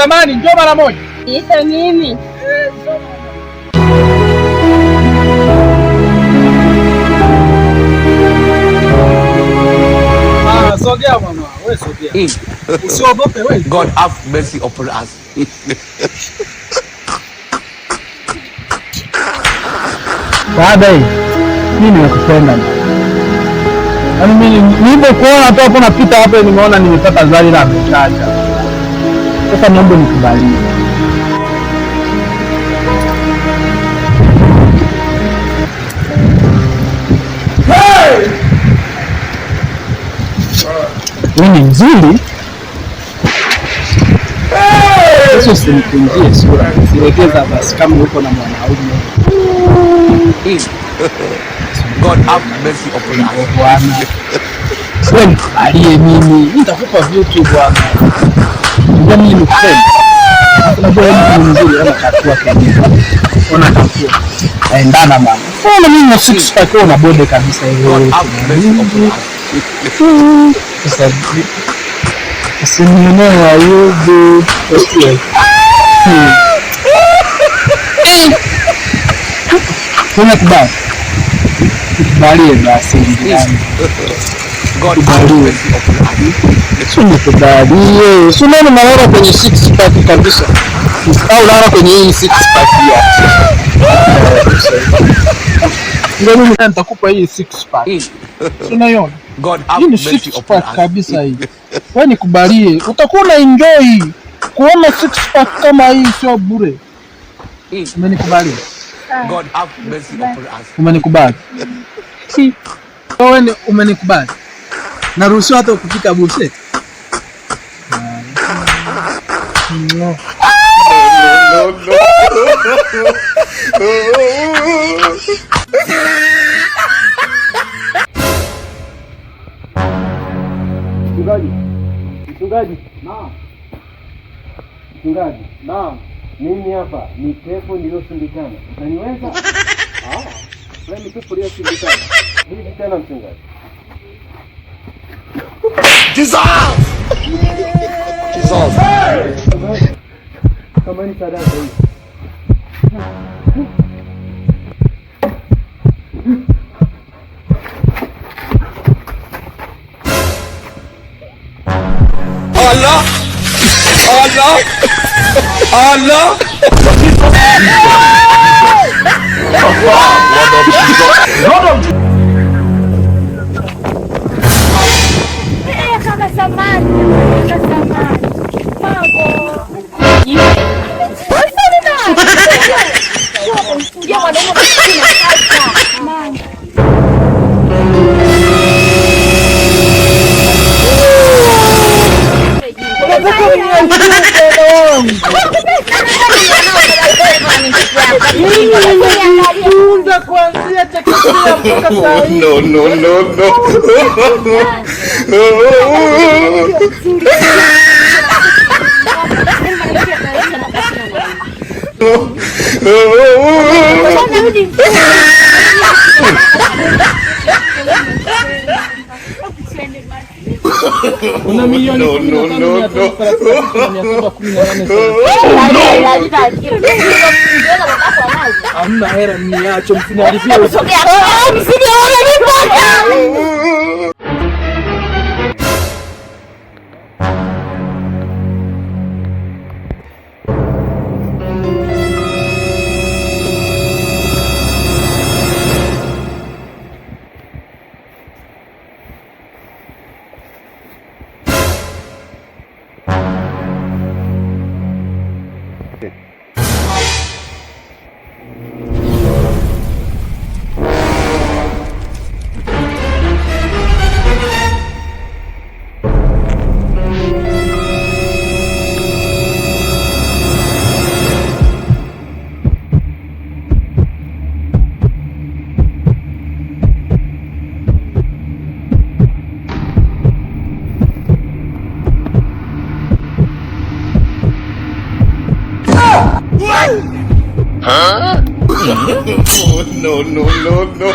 Samani, njoo mara moja. Ita mimi. Sogea mama, wewe sogea. Usiogope wewe. God have mercy upon us. Baada hii mimi nakupenda. Yaani mimi nilipokuona tu hapo napita hapo nimeona nimepata zawadi la mchacha. Sasa naomba nikubalie. Hey! Wewe ni nzuri. Sasa usinikunjie sura. Silegeza basi kama uko na mwanaume. God have mercy upon us. Bwana. Wewe aliye mimi. Nitakupa vitu bwana. Ndio mimi nikupenda. Unajua wewe ni mzuri ana katua kabisa. Ona katua. Endana mama. Ona mimi na six pack na bode kabisa hiyo. God have mercy upon us. Sasa usinionee Ayubu. Kuna kibali. Kubalie basi ndani. God have mercy upon us. Sio kubalie. Sio nani malala kwenye six pack kabisa. Au lala kwenye hii six pack ya. Ndio mimi nitakupa hii six pack. Unaiona? God have mercy upon us. Kabisa hii. Wewe nikubalie. Utakuwa na enjoy kuona six pack kama hii sio bure. Umenikubali? God have mercy upon us. Umenikubali? Si. Wewe umenikubali? Naruhusiwa hata kupika buffet? No. Mchungaji. Naam. Mchungaji. Naam. Mimi hapa ni pepo niliyosindikana. Utaniweza? Wewe ni pepo niliyosindikana. Hivi tena mchungaji. Jesus! Jesus! Kama ni sadaka hii. Allah! Allah! Allah! Kama samani. Mambo. Ndio mwanaume msikini sasa. Mama. No, no, no, no. Una milioni hamna hela niacho msiniharibie. Huh? No, no, no, no.